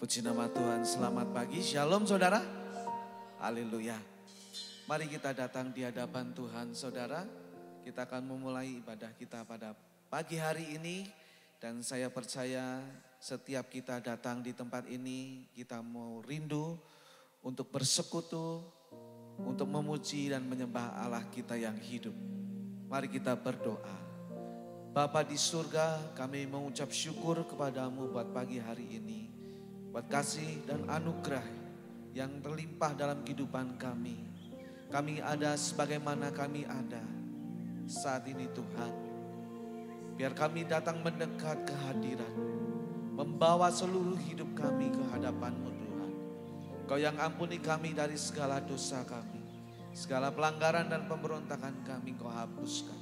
Puji nama Tuhan, selamat pagi, shalom saudara. Haleluya. Mari kita datang di hadapan Tuhan saudara. Kita akan memulai ibadah kita pada pagi hari ini. Dan saya percaya setiap kita datang di tempat ini, kita mau rindu untuk bersekutu, untuk memuji dan menyembah Allah kita yang hidup. Mari kita berdoa. Bapa di surga, kami mengucap syukur kepadamu buat pagi hari ini. Buat kasih dan anugerah yang terlimpah dalam kehidupan kami. Kami ada sebagaimana kami ada saat ini Tuhan. Biar kami datang mendekat ke hadirat, membawa seluruh hidup kami ke hadapan-Mu Tuhan. Kau yang ampuni kami dari segala dosa kami. Segala pelanggaran dan pemberontakan kami Kau hapuskan.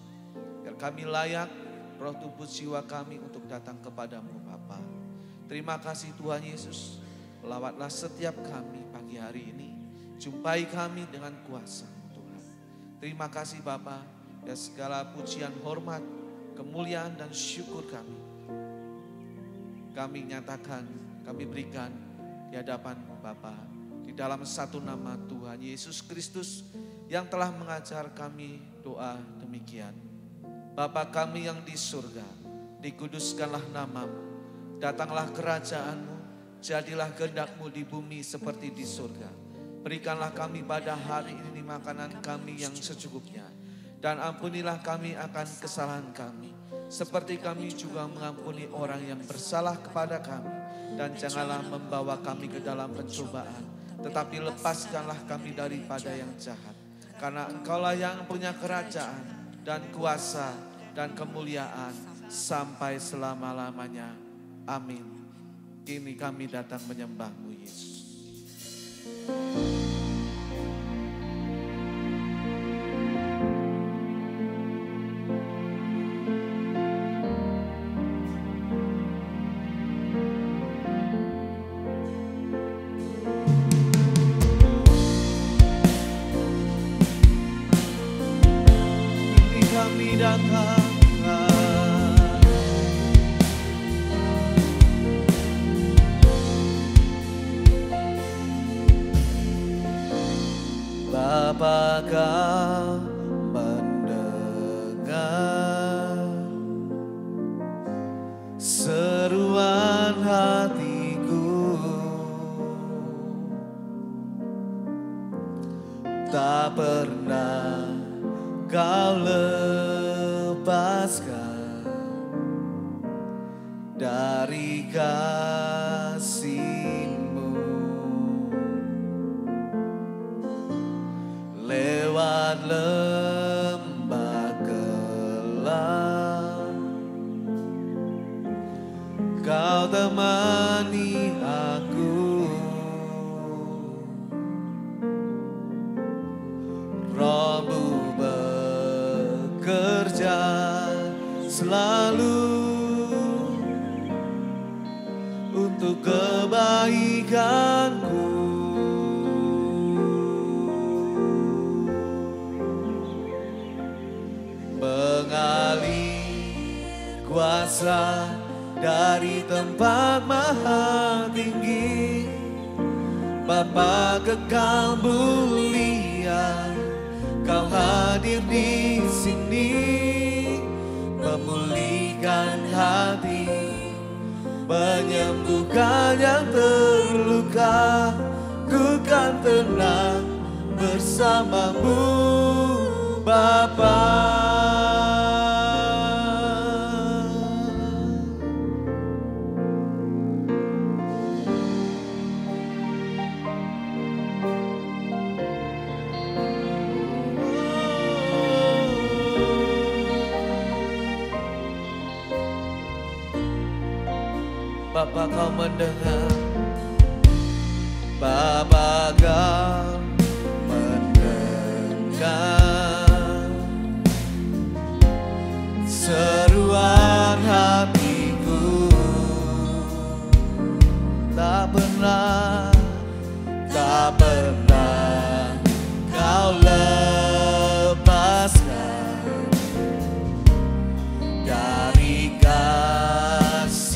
Biar kami layak, roh tubuh jiwa kami untuk datang kepadamu Bapa. Terima kasih Tuhan Yesus, lawatlah setiap kami pagi hari ini. Jumpai kami dengan kuasa-Mu Tuhan. Terima kasih Bapa, ya segala pujian, hormat, kemuliaan dan syukur kami nyatakan, kami berikan di hadapan-Mu Bapa. Di dalam satu nama Tuhan Yesus Kristus yang telah mengajar kami doa demikian. Bapa kami yang di surga, dikuduskanlah nama-Mu. Datanglah kerajaan-Mu, jadilah kehendak-Mu di bumi seperti di surga. Berikanlah kami pada hari ini makanan kami yang secukupnya. Dan ampunilah kami akan kesalahan kami, seperti kami juga mengampuni orang yang bersalah kepada kami. Dan janganlah membawa kami ke dalam pencobaan, tetapi lepaskanlah kami daripada yang jahat. Karena Engkaulah yang punya kerajaan dan kuasa dan kemuliaan sampai selama-lamanya. Amin. Kini kami datang menyembah-Mu Yesus. Kini kami datang. Apakah mendengar seruan hatiku? Tak pernah Kau lepaskan dari kasih-Mu. Lewat lembah gelap, Kau temani aku. Roh-Mu bekerja selalu untuk kebaikanku. Mengalir kuasa dari tempat maha tinggi, Bapa kekal mulia, Kau hadir di sini, memulihkan hati, menyembuhkan yang terluka. Ku kan tenang bersama-Mu Bapa. Bapa Kau mendengar, Bapa Kau mendengar seruan hatiku. Tak pernah Kau lepaskan dari kasih-Mu.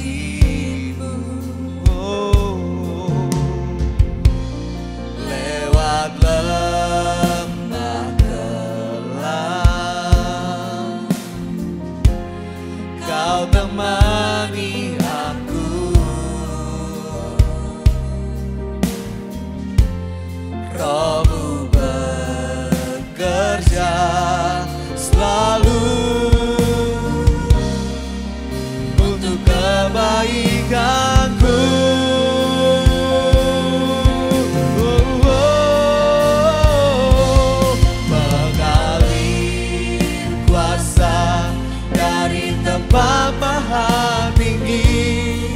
bekerja selalu untuk kebaikanku. Mengalir kuasa dari tempat maha tinggi,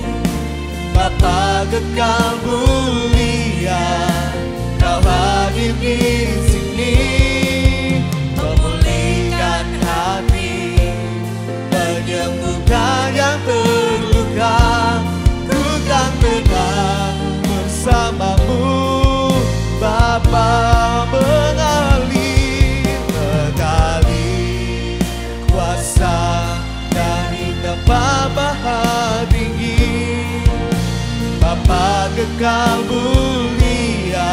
Bapa kekal mulia, Kau hadir di sini, memulihkan hati, menyembuhkan yang terluka. Ku kan tenang bersamamu, Bapa. Mengalir kuasa dari tempat maha tinggi, Bapa kekal mulia,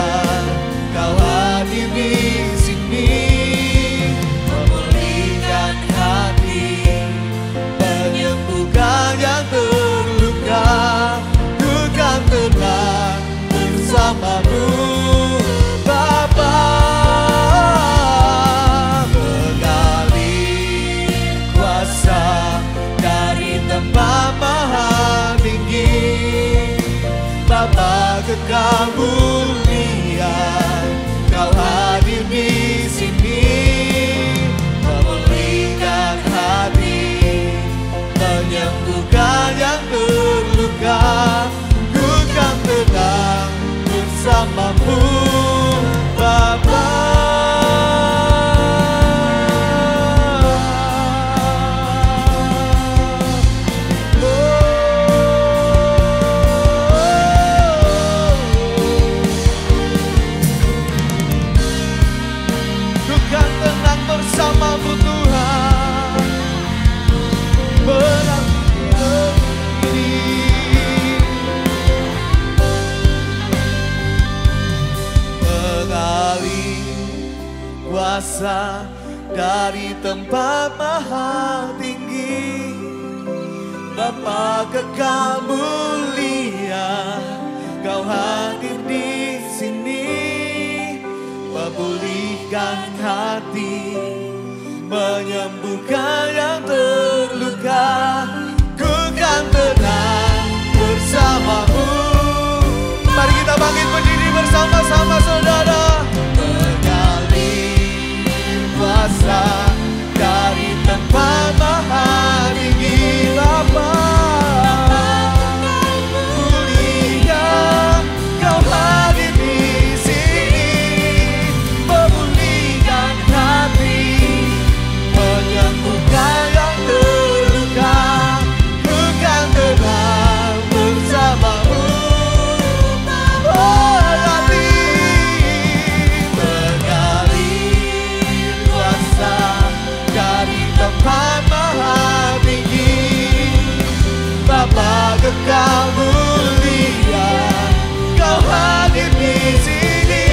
Kau hadir di sini, memulihkan hati, menyembuhkan yang terluka. Ku kan tenang bersamamu, Bapa. Mengalir kuasa dari tempat maha tinggi, Bapa kekal mulia, Kau hadir di sini, memulihkan hati, menyembuhkan yang terluka. Ku kan tenang bersamamu, Bapa. Bersamamu Tuhan, mengalir kuasa dari tempat maha tinggi, Bapa kekal mulia, Kau hadir di sini, memulihkan hati, menyembuhkan yang terluka. Ku kan tenang bersamamu. Mari kita bangkit berdiri bersama-sama saudara. Mengalir kuasa dari tempat maha tinggi, Bapa mulia, Kau hadir di sini, memulihkan hati, menyembuhkan yang terluka. Ku kan tenang bersamamu. Mengalir kuasa dari tempat maha tinggi, Bapa kekal mulia, Kau hadir di sini,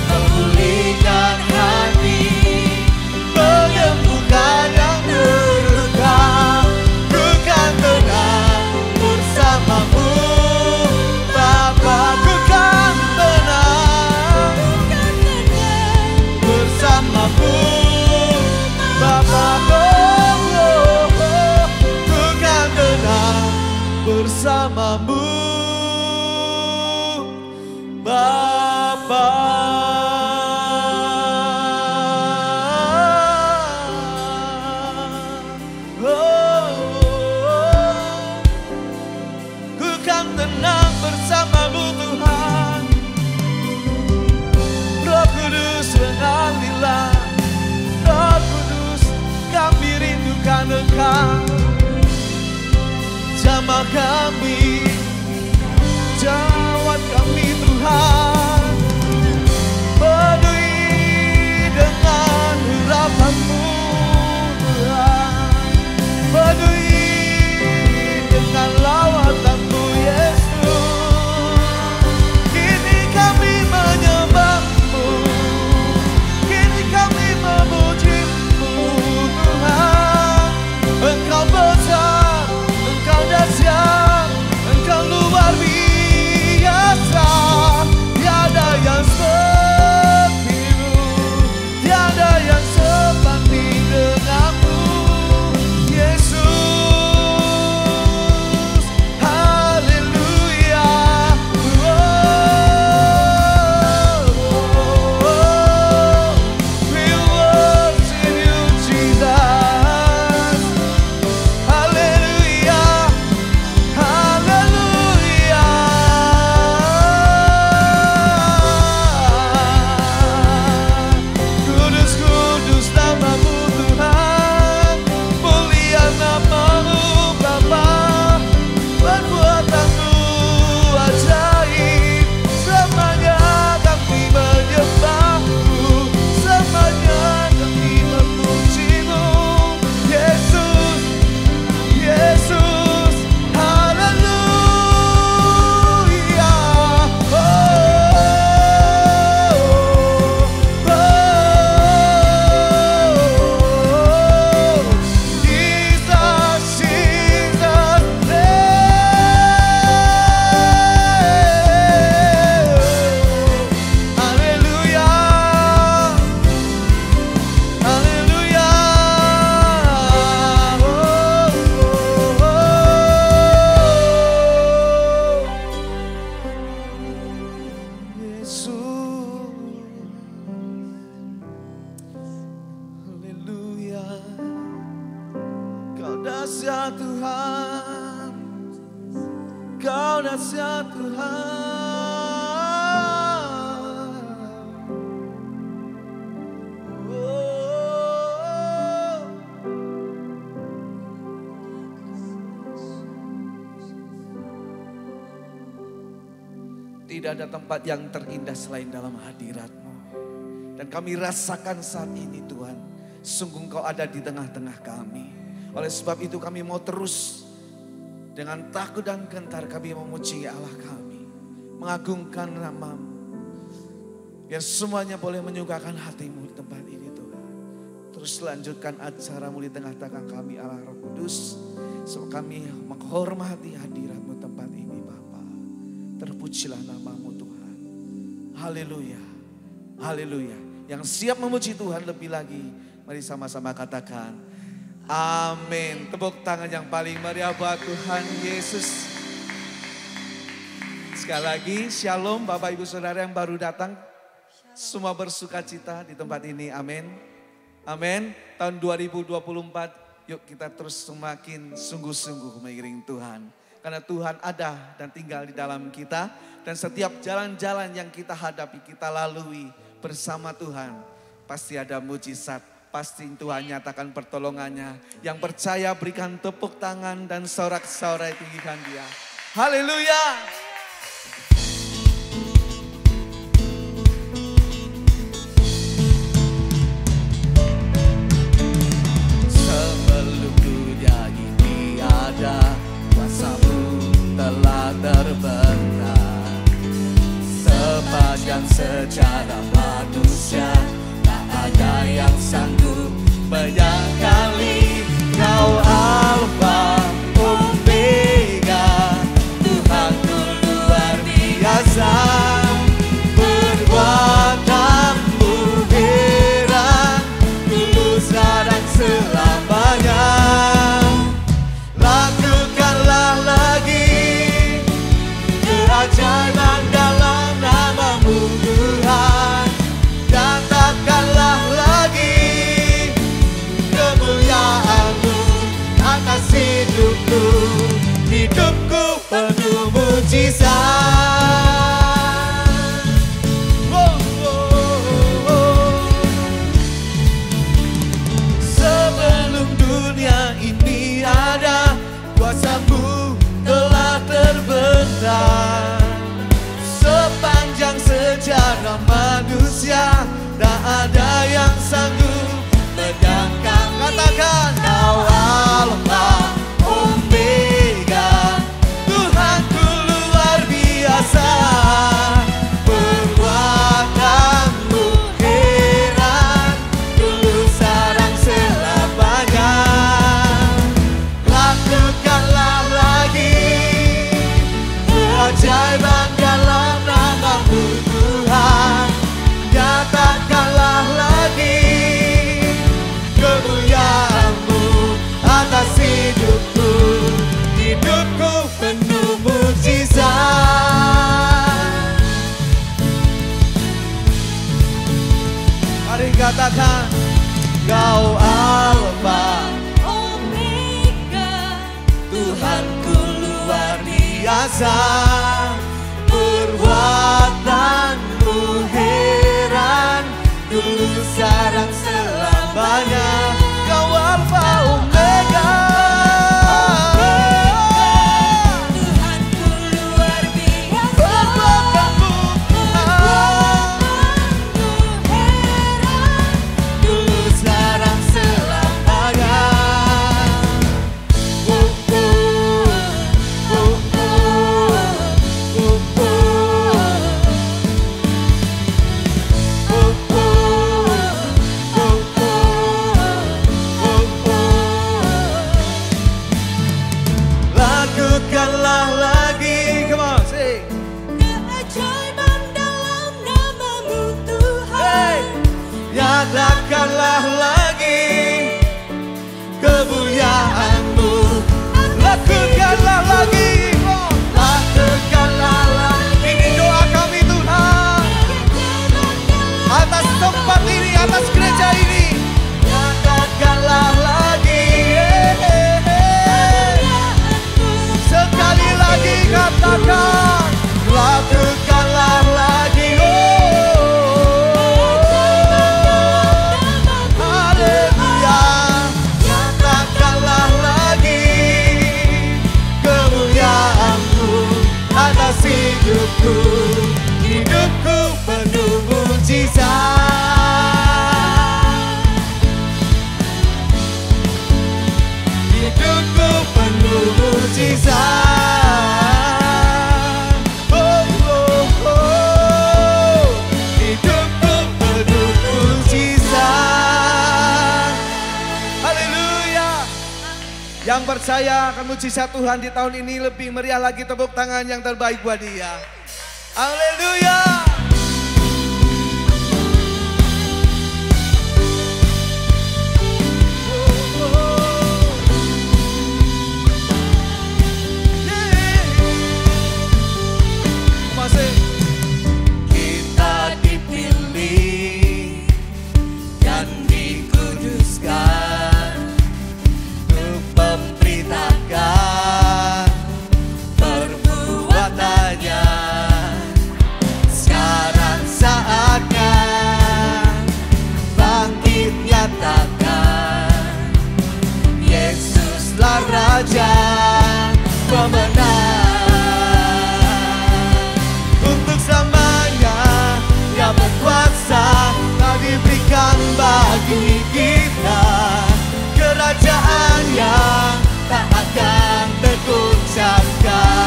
memulihkan hati, menyembuhkan yang terluka. Ku kan tenang bersamamu, Bapa. Ku kan tenang bersamamu, Bapa. Ku kan tenang bersamamu, Bapa. Ku kan tenang bersamamu Tuhan. Roh Kudus mengalirlah, Roh Kudus kami rindukan Engkau. Jamah kami, jawab kami Tuhan, penuhi dengan harapan-Mu Tuhan, penuhi dengan lawatan-Mu Yesus. Kini kami menyembah-Mu, kini kami memuji-Mu Tuhan. Engkau besar, Engkau dahsyat. dahsyat Tuhan, Kau dahsyat Tuhan. Oh. Tidak ada tempat yang terindah selain dalam hadirat-Mu. Dan kami rasakan saat ini Tuhan, sungguh Engkau ada di tengah-tengah kami. Oleh sebab itu kami mau terus dengan takut dan gentar kami memuji Allah kami, mengagungkan nama-Mu. Biar semuanya boleh menyukakan hati-Mu di tempat ini Tuhan. Terus lanjutkan acara-Mu di tengah-tengah kami Allah Roh Kudus. Sebab kami menghormati hadirat-Mu tempat ini Bapa. Terpujilah nama-Mu Tuhan. Haleluya. Haleluya. Yang siap memuji Tuhan lebih lagi, mari sama-sama katakan amin. Tepuk tangan yang paling meriah buat Tuhan Yesus. Sekali lagi shalom Bapak Ibu Saudara yang baru datang. Semua bersuka cita di tempat ini, amin. Amin. Tahun 2024 yuk kita terus semakin sungguh-sungguh mengiring Tuhan. Karena Tuhan ada dan tinggal di dalam kita. Dan setiap jalan-jalan yang kita hadapi, kita lalui bersama Tuhan, pasti ada mujizat, pasti Tuhan nyatakan pertolongannya. Yang percaya berikan tepuk tangan dan sorak-sorai tinggikan Dia. Haleluya. Sebelum dunia ini ada, kuasa-Mu telah terbentang. Sepanjang sejarah manusia, tak ada yang sanggup menyangkali Kau Alfa Omega. Tuhanku luar biasa, perbuatan-Mu heran, dulu sekarang selamanya. Lakukanlah lagi keajaiban dalam nama-Mu Tuhan. Nyatakanlah lagi kemuliaan-Mu atas hidupku. Hidupku penuh mujizat. Oh, oh, oh. Sebelum dunia ini ada, kuasa-Mu telah terbentang. Sepanjang sejarah manusia, tak ada yang sanggup menyangkal. Katakan Kau Alfa Omega. Tuhanku luar biasa, perbuatan-Mu heran, dulu sekarang selamanya. Lakukanlah lagi keajaiban dalam nama-Mu Tuhan. Nyatakanlah lagi kemuliaan-Mu atas hidupku. Hidupku penuh mujizat. Mari katakan Kau Alfa Omega. Tuhanku luar biasa, perbuatan-Mu heran, dulu sekarang selamanya. Kau Alfa Omega. Tuhanku luar biasa, Perbuatan-Mu heran, dulu sekarang selamanya. Lakukanlah lagi, come on, sing. keajaiban dalam nama-Mu Tuhan. Nyatakanlah lagi kemuliaan-Mu. Lakukanlah lagi, lakukanlah lagi. Ini doa kami Tuhan, atas tempat ini, atas gereja ini. Nyatakanlah lagi Yang percaya akan mujizat Tuhan di tahun ini lebih meriah lagi, tepuk tangan yang terbaik buat dia. Haleluya. Kita dipilih dan dikuduskan untuk memberitakan perbuatannya. Sekarang saatnya bangkit nyatakan, Yesuslah Raja pemenang. Untuk selamanya Dia berkuasa, telah diberikan bagi kita kerajaan yang Tak akan tergoncangkan.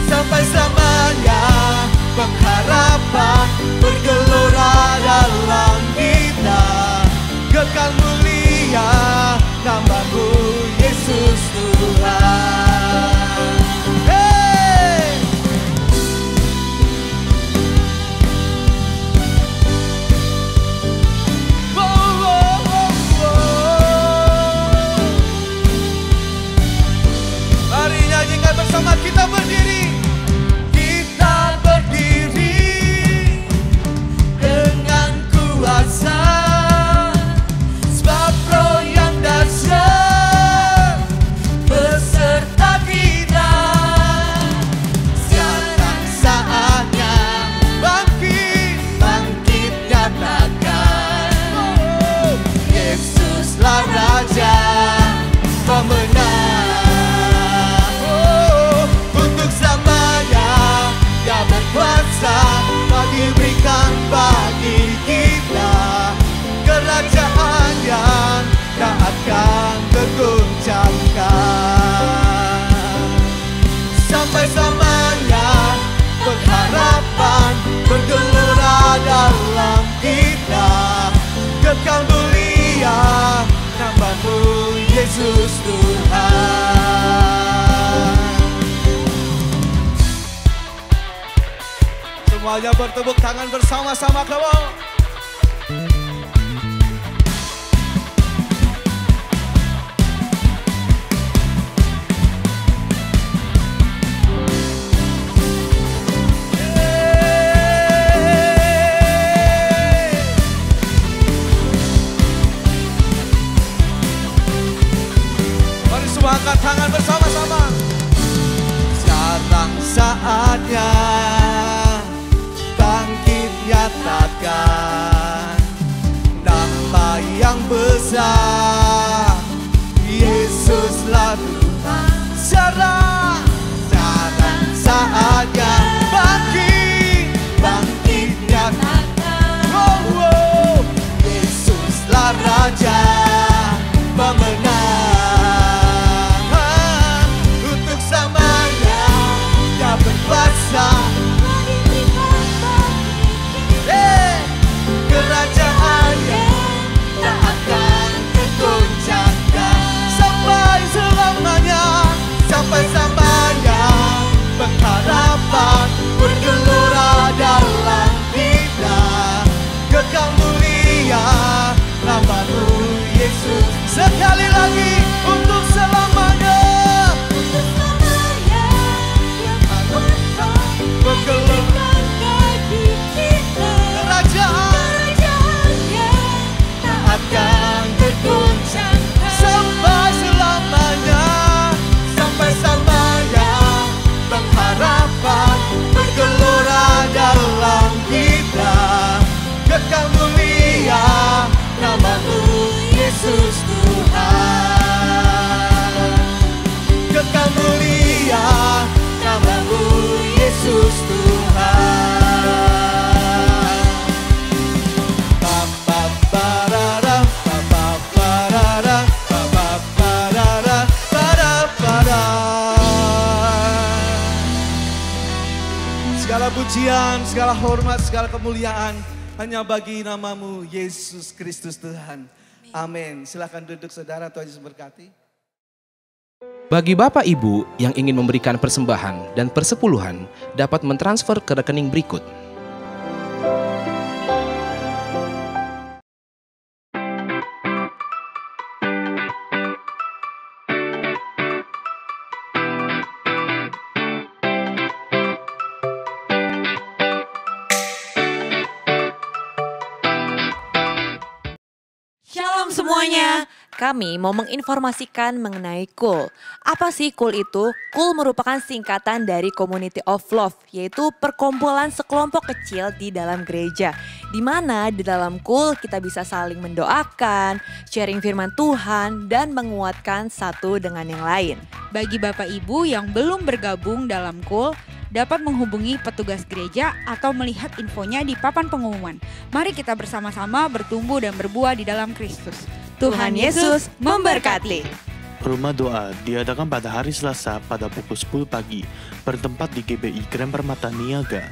sampai selamanya. Pengharapan bergelora dalam kita, kekal mulia nama-Mu Yesus Tuhan. Hey! Wow, wow, wow, wow. Mari nyanyikan bersama, kita berdiri. Kita berdiri dengan kuasa, sebab Roh yang dahsyat beserta kita. Sekarang saatnya bangkit nyatakan, Yesuslah Raja pemenang. Untuk selamanya Dia berkuasa, telah diberikan bagi kita kerajaan yang tak akan tergoncangkan. Sampai selamanya pengharapan bergelora dalam kita, kekal mulia nama-Mu Yesus Tuhan. Semuanya bertepuk tangan bersama-sama, kawan. Mari semua angkat tangan bersama-sama. Sekarang saatnya bangkit nyatakan nama yang besar, Yesuslah Tuhan. Sekarang saatnya bangkit nyatakan, oh, Yesuslah Raja pemenang. Untuk selamanya Dia berkuasa, kerajaannya tak akan tergoncangkan. Sampai selamanya pengharapan bergelora dalam kita, kekal mulia nama-Mu Yesus. Sekali lagi, untuk selamanya bergelora kerajaan tak akan tergoncangkan. Sampai selamanya pengharapan bergelora dalam kita, kekal mulia nama-Mu Yesus Tuhan. Kekal mulia nama-Mu Yesus Tuhan. Segala pujian, segala hormat, segala kemuliaan hanya bagi nama-Mu Yesus Kristus Tuhan. Amin. Silakan duduk saudara, Tuhan Yesus berkati. Bagi Bapak Ibu yang ingin memberikan persembahan dan persepuluhan dapat mentransfer ke rekening berikut. Shalom semuanya. Kami mau menginformasikan mengenai KUL. Apa sih KUL itu? KUL merupakan singkatan dari Community of Love, yaitu perkumpulan sekelompok kecil di dalam gereja. Di mana di dalam KUL kita bisa saling mendoakan, sharing firman Tuhan, dan menguatkan satu dengan yang lain. Bagi Bapak Ibu yang belum bergabung dalam KUL, dapat menghubungi petugas gereja atau melihat infonya di papan pengumuman. Mari kita bersama-sama bertumbuh dan berbuah di dalam Kristus. Tuhan Yesus memberkati. Rumah doa diadakan pada hari Selasa pada pukul 10 pagi, bertempat di GBI Grand Permata Niaga.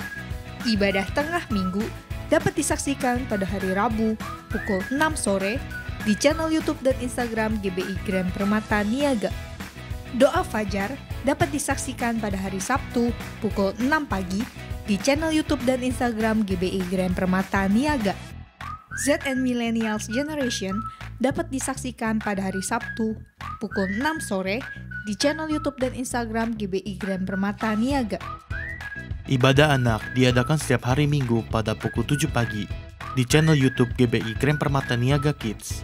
Ibadah tengah minggu dapat disaksikan pada hari Rabu pukul 6 sore di channel YouTube dan Instagram GBI Grand Permata Niaga. Doa Fajar dapat disaksikan pada hari Sabtu pukul 6 pagi di channel YouTube dan Instagram GBI Grand Permata Niaga. ZN Millennials Generation dapat disaksikan pada hari Sabtu pukul 6 sore di channel YouTube dan Instagram GBI Grand Permata Niaga. Ibadah anak diadakan setiap hari Minggu pada pukul 7 pagi di channel YouTube GBI Grand Permata Niaga Kids.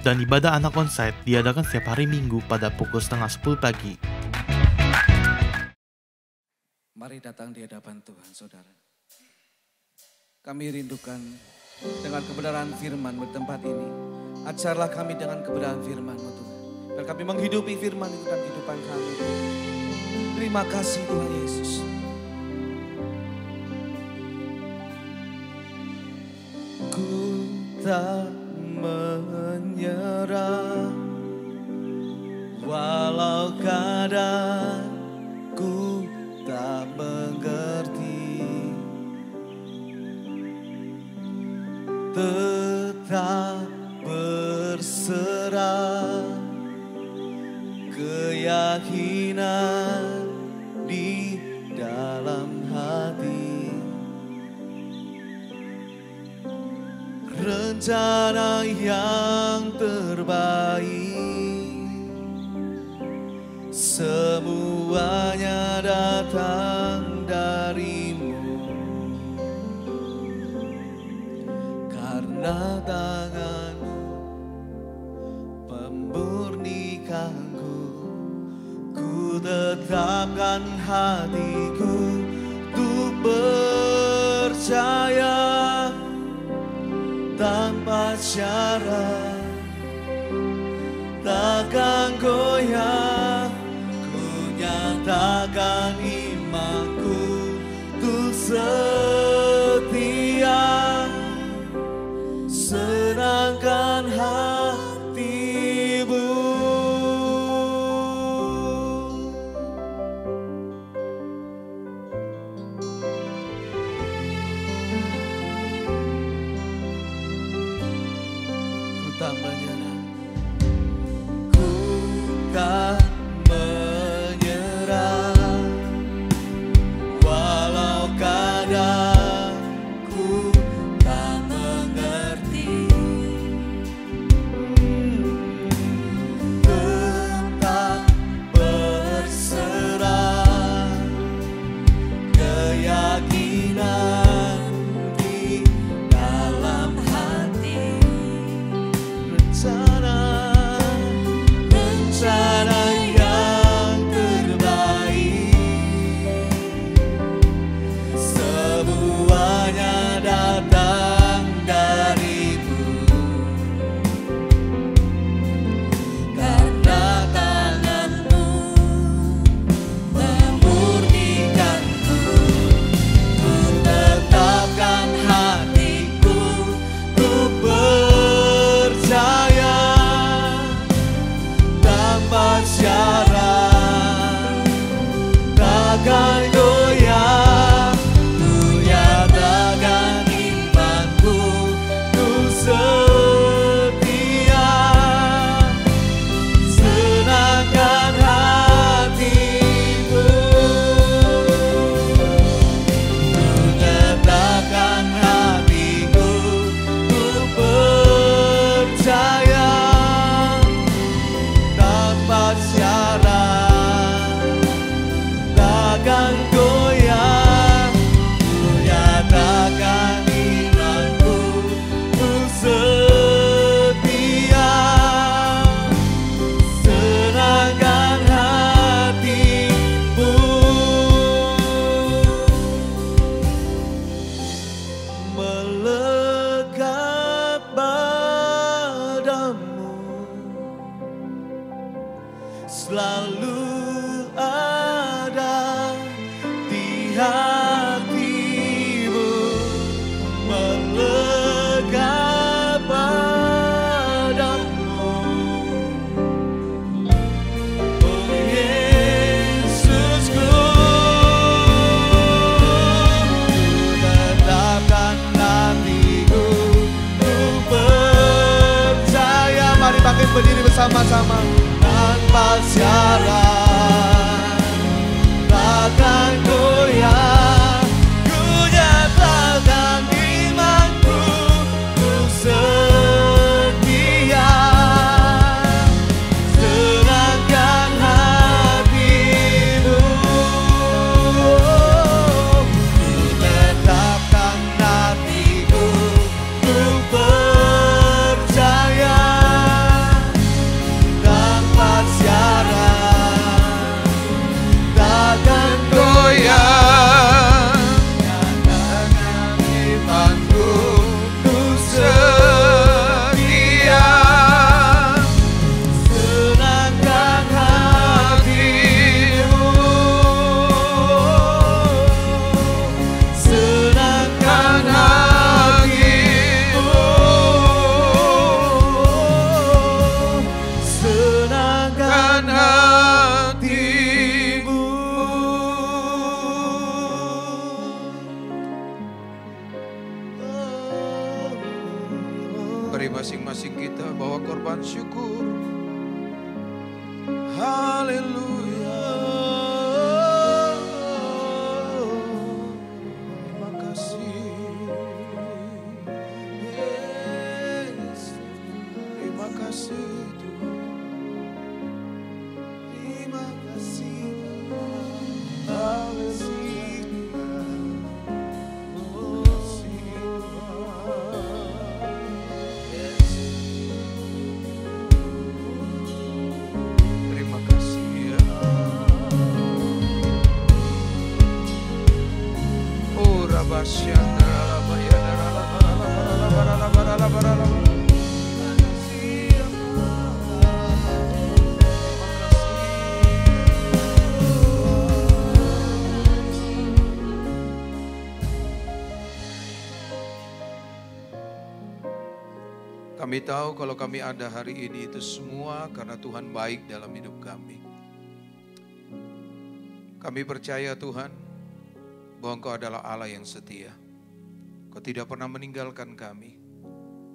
Dan ibadah anak onsite diadakan setiap hari Minggu pada pukul setengah 10 pagi. Mari datang di hadapan Tuhan, saudara. Kami rindukan dengan kebenaran firman bertempat ini. Ajarlah kami dengan kebenaran firman-Mu Tuhan. Biar kami menghidupi firman itu dalam kehidupan kami. Terima kasih Tuhan Yesus. Ku tak menyerah, walau kadang ku tak mengerti, tetap berserah, keyakinan di dalam hati, rencana yang terbaik, semuanya datang darimu. Karena tangan-Mu memurnikanku, ku tetapkan hatiku untuk percaya tanpa syarat, takkan goyah. Ku nyatakan imanku untuk setia, senangkan hatimu. Ku tak menyerah, ku Mungkin berdiri bersama-sama. Tanpa syarat takkan goyah, ku nyatakan imanku, ku setia. Serahkan hatimu, ku tetapkan hatiku, ku percaya. Tanpa syarat takkan goyah, nyatakan imanku, ku setia. Serahkan hatimu, serahkan hatimu, serahkan hatimu. Mari masing-masing kita bawa korban syukur. Haleluya. Terima kasih. Yesus. Terima kasih Tuhan. Terima kasih Bapa. Terima kasih ya. Oh Rabasyandra Labayadara Labarala. Kami tahu kalau kami ada hari ini itu semua karena Tuhan baik dalam hidup kami. Kami percaya Tuhan bahwa Engkau adalah Allah yang setia. Kau tidak pernah meninggalkan kami.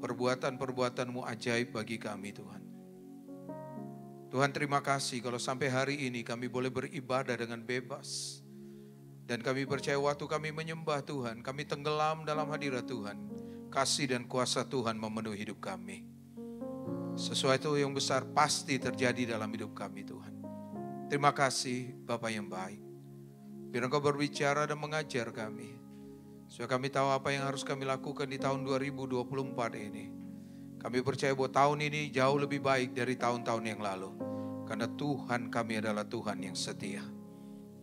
Perbuatan-perbuatan-Mu ajaib bagi kami Tuhan. Tuhan terima kasih kalau sampai hari ini kami boleh beribadah dengan bebas. Dan kami percaya waktu kami menyembah Tuhan, kami tenggelam dalam hadirat Tuhan. Kasih dan kuasa Tuhan memenuhi hidup kami. Sesuatu yang besar pasti terjadi dalam hidup kami Tuhan. Terima kasih Bapa yang baik. Biar Engkau berbicara dan mengajar kami. Supaya kami tahu apa yang harus kami lakukan di tahun 2024 ini. Kami percaya bahwa tahun ini jauh lebih baik dari tahun-tahun yang lalu. Karena Tuhan kami adalah Tuhan yang setia.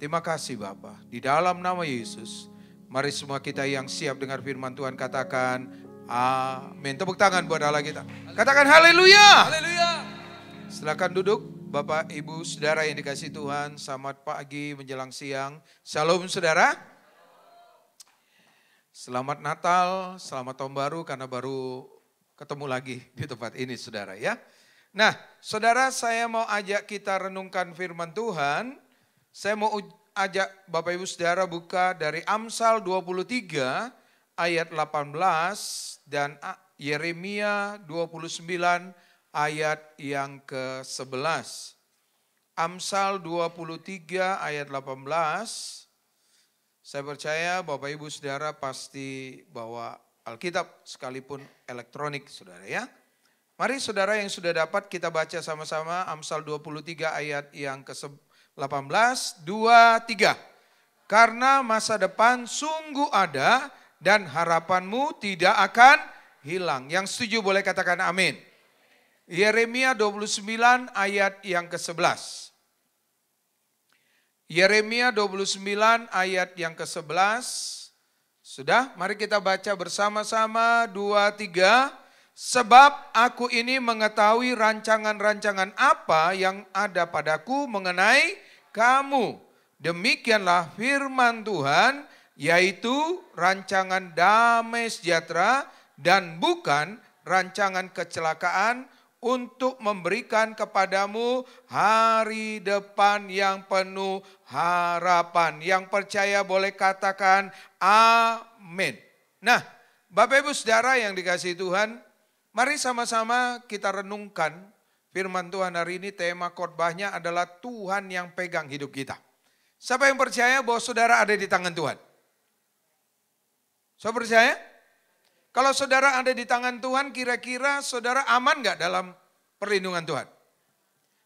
Terima kasih Bapa. Di dalam nama Yesus. Mari semua kita yang siap dengar firman Tuhan katakan amin. Tepuk tangan buat Allah kita. Katakan haleluya. Haleluya. Silakan duduk Bapak, Ibu, Saudara yang dikasihi Tuhan. Selamat pagi menjelang siang. Shalom Saudara. Selamat Natal, selamat tahun baru karena baru ketemu lagi di tempat ini Saudara ya. Nah Saudara, saya mau ajak kita renungkan firman Tuhan. Saya mau ajak Bapak Ibu Saudara buka dari Amsal 23 ayat 18 dan Yeremia 29 ayat yang ke-11. Amsal 23 ayat 18. Saya percaya Bapak Ibu Saudara pasti bawa Alkitab sekalipun elektronik Saudara ya. Mari Saudara yang sudah dapat kita baca sama-sama Amsal 23 ayat yang ke-11. 18, 2, 3. Karena masa depan sungguh ada dan harapanmu tidak akan hilang. Yang setuju boleh katakan amin. Yeremia 29 ayat yang ke-11. Yeremia 29 ayat yang ke-11. Sudah, mari kita baca bersama-sama 2, 3. Sebab aku ini mengetahui rancangan-rancangan apa yang ada padaku mengenai kamu. Demikianlah firman Tuhan, yaitu rancangan damai sejahtera dan bukan rancangan kecelakaan untuk memberikan kepadamu hari depan yang penuh harapan. Yang percaya boleh katakan amin. Nah, Bapak Ibu Saudara yang dikasihi Tuhan, mari sama-sama kita renungkan Firman Tuhan hari ini tema khotbahnya adalah Tuhan yang pegang hidup kita. Siapa yang percaya bahwa saudara ada di tangan Tuhan? Saudara percaya? Kalau saudara ada di tangan Tuhan, kira-kira saudara aman gak dalam perlindungan Tuhan?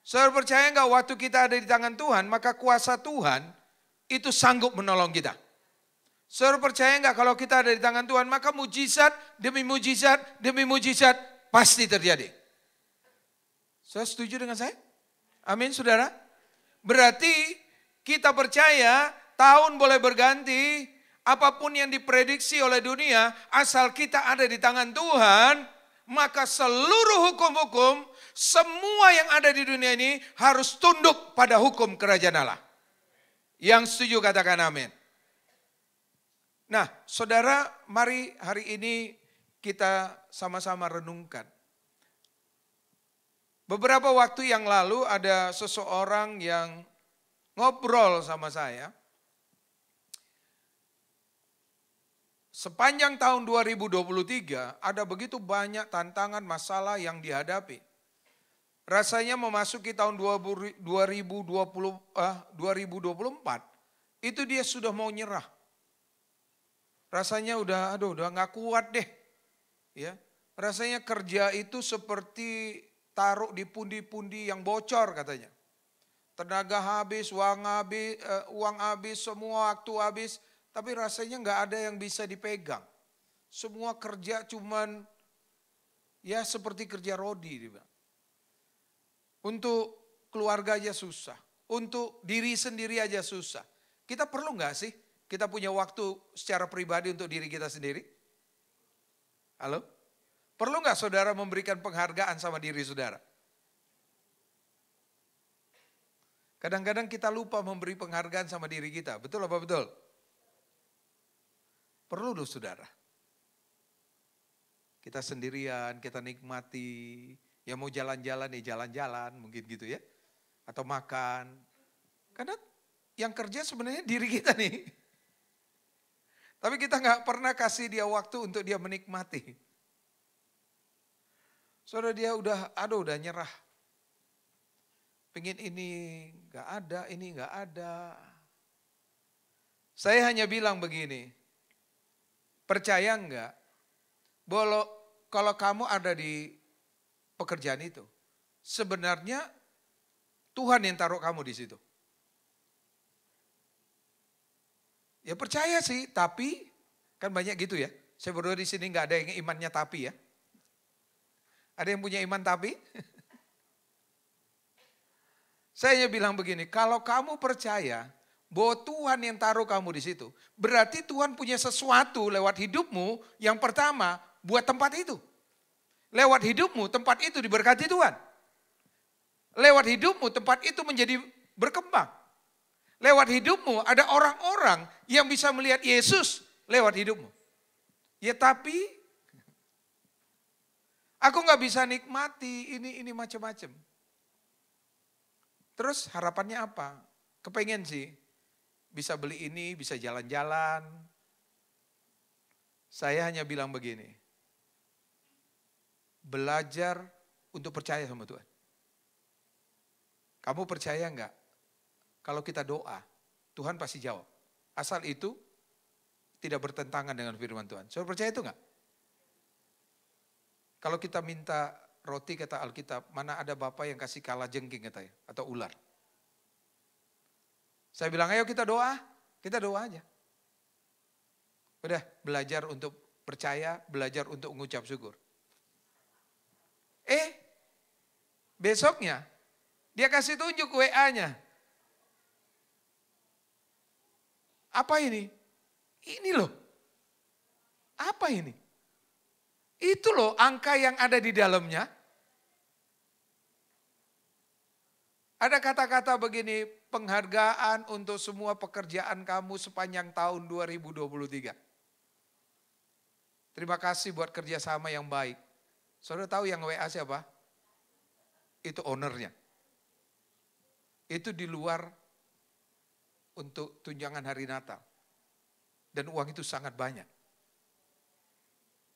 Saudara percaya gak waktu kita ada di tangan Tuhan, maka kuasa Tuhan itu sanggup menolong kita? Saudara percaya nggak kalau kita ada di tangan Tuhan, maka mujizat demi mujizat pasti terjadi. Saudara setuju dengan saya? Amin saudara. Berarti kita percaya tahun boleh berganti, apapun yang diprediksi oleh dunia, asal kita ada di tangan Tuhan, maka seluruh hukum-hukum, semua yang ada di dunia ini harus tunduk pada hukum kerajaan Allah. Yang setuju katakan amin. Nah, saudara, mari hari ini kita sama-sama renungkan. Beberapa waktu yang lalu ada seseorang yang ngobrol sama saya. Sepanjang tahun 2023 ada begitu banyak tantangan masalah yang dihadapi. Rasanya memasuki tahun 2024, itu dia sudah mau nyerah. Rasanya udah gak kuat deh. Ya, rasanya kerja itu seperti taruh di pundi-pundi yang bocor katanya. Tenaga habis, uang habis, semua waktu habis. Tapi rasanya gak ada yang bisa dipegang. Semua kerja cuman ya seperti kerja rodi. Untuk keluarga aja susah. Untuk diri sendiri aja susah. Kita perlu gak sih? Kita punya waktu secara pribadi untuk diri kita sendiri? Halo? Perlu nggak saudara memberikan penghargaan sama diri saudara? Kadang-kadang kita lupa memberi penghargaan sama diri kita. Betul apa betul? Perlu loh saudara. Kita sendirian, kita nikmati. Ya mau jalan-jalan ya jalan-jalan mungkin gitu ya. Atau makan. Karena yang kerja sebenarnya diri kita nih. Tapi kita nggak pernah kasih dia waktu untuk dia menikmati. Saudara dia udah nyerah. Pengen ini nggak ada, ini nggak ada. Saya hanya bilang begini, percaya nggak? Kalau kamu ada di pekerjaan itu, sebenarnya Tuhan yang taruh kamu di situ. Ya percaya sih, tapi kan banyak gitu ya. Saya berdua di sini nggak ada yang imannya tapi ya. Ada yang punya iman tapi? Saya hanya bilang begini, kalau kamu percaya bahwa Tuhan yang taruh kamu di situ, berarti Tuhan punya sesuatu lewat hidupmu yang pertama buat tempat itu. Lewat hidupmu tempat itu diberkati Tuhan. Lewat hidupmu tempat itu menjadi berkembang. Lewat hidupmu ada orang-orang yang bisa melihat Yesus lewat hidupmu. Ya tapi aku gak bisa nikmati ini macam-macam. Terus harapannya apa? Kepengen sih bisa beli ini, bisa jalan-jalan. Saya hanya bilang begini. Belajar untuk percaya sama Tuhan. Kamu percaya enggak? Kalau kita doa, Tuhan pasti jawab. Asal itu tidak bertentangan dengan firman Tuhan. Saudara percaya itu enggak? Kalau kita minta roti kata Alkitab, mana ada Bapak yang kasih kalajengking katanya, atau ular. Saya bilang ayo kita doa aja. Udah belajar untuk percaya, belajar untuk mengucap syukur. Besoknya dia kasih tunjuk WA-nya. Apa ini? Ini loh. Apa ini? Itu loh angka yang ada di dalamnya. Ada kata-kata begini, penghargaan untuk semua pekerjaan kamu sepanjang tahun 2023. Terima kasih buat kerjasama yang baik. Saudara tahu yang WA siapa? Itu ownernya. Itu di luar untuk tunjangan hari Natal. Dan uang itu sangat banyak.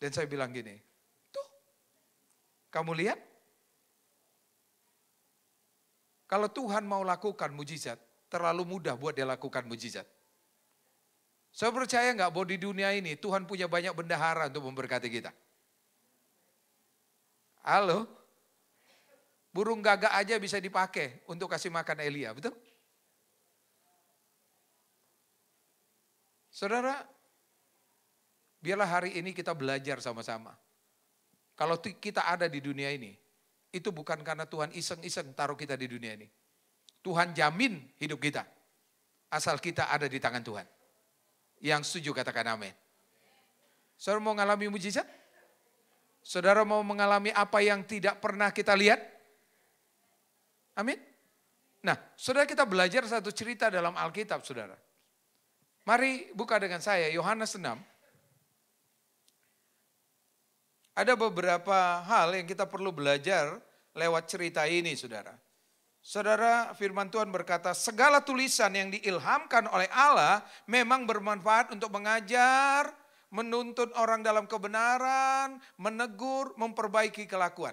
Dan saya bilang gini, tuh kamu lihat? Kalau Tuhan mau lakukan mujizat, terlalu mudah buat dia lakukan mujizat. Saya percaya nggak bahwa di dunia ini Tuhan punya banyak bendahara untuk memberkati kita. Halo? Burung gagak aja bisa dipakai untuk kasih makan Elia, betul? Saudara, biarlah hari ini kita belajar sama-sama. Kalau kita ada di dunia ini, itu bukan karena Tuhan iseng-iseng taruh kita di dunia ini. Tuhan jamin hidup kita. Asal kita ada di tangan Tuhan. Yang setuju katakan amin. Saudara mau mengalami mujizat? Saudara mau mengalami apa yang tidak pernah kita lihat? Amin. Nah, saudara kita belajar satu cerita dalam Alkitab, saudara. Mari buka dengan saya, Yohanes 6. Ada beberapa hal yang kita perlu belajar lewat cerita ini, saudara. Saudara, firman Tuhan berkata, segala tulisan yang diilhamkan oleh Allah memang bermanfaat untuk mengajar, menuntun orang dalam kebenaran, menegur, memperbaiki kelakuan.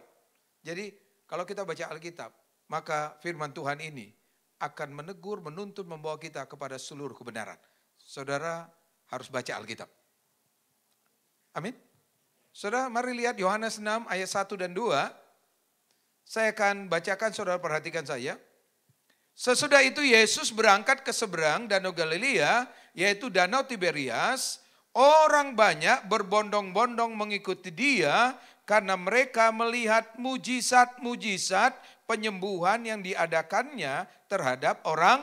Jadi kalau kita baca Alkitab, maka firman Tuhan ini akan menegur, menuntun, membawa kita kepada seluruh kebenaran. Saudara harus baca Alkitab. Amin. Saudara, mari lihat Yohanes 6 ayat 1 dan 2. Saya akan bacakan, saudara perhatikan saya. Sesudah itu Yesus berangkat ke seberang Danau Galilea, yaitu Danau Tiberias. Orang banyak berbondong-bondong mengikuti dia karena mereka melihat mujizat-mujizat penyembuhan yang diadakannya terhadap orang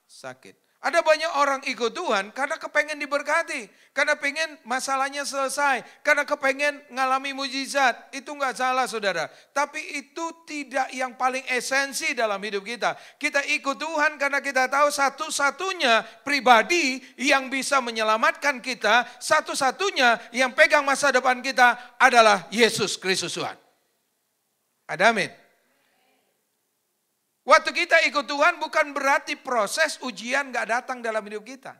sakit. Ada banyak orang ikut Tuhan karena kepengen diberkati. Karena pengen masalahnya selesai. Karena kepengen ngalami mujizat. Itu enggak salah, saudara. Tapi itu tidak yang paling esensi dalam hidup kita. Kita ikut Tuhan karena kita tahu satu-satunya pribadi yang bisa menyelamatkan kita. Satu-satunya yang pegang masa depan kita adalah Yesus Kristus Tuhan. Ada amin. Waktu kita ikut Tuhan bukan berarti proses ujian gak datang dalam hidup kita.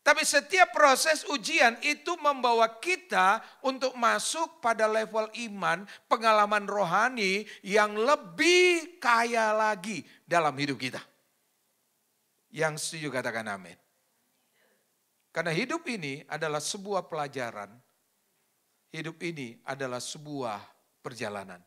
Tapi setiap proses ujian itu membawa kita untuk masuk pada level iman, pengalaman rohani yang lebih kaya lagi dalam hidup kita. Yang setuju katakan amin. Karena hidup ini adalah sebuah pelajaran. Hidup ini adalah sebuah perjalanan.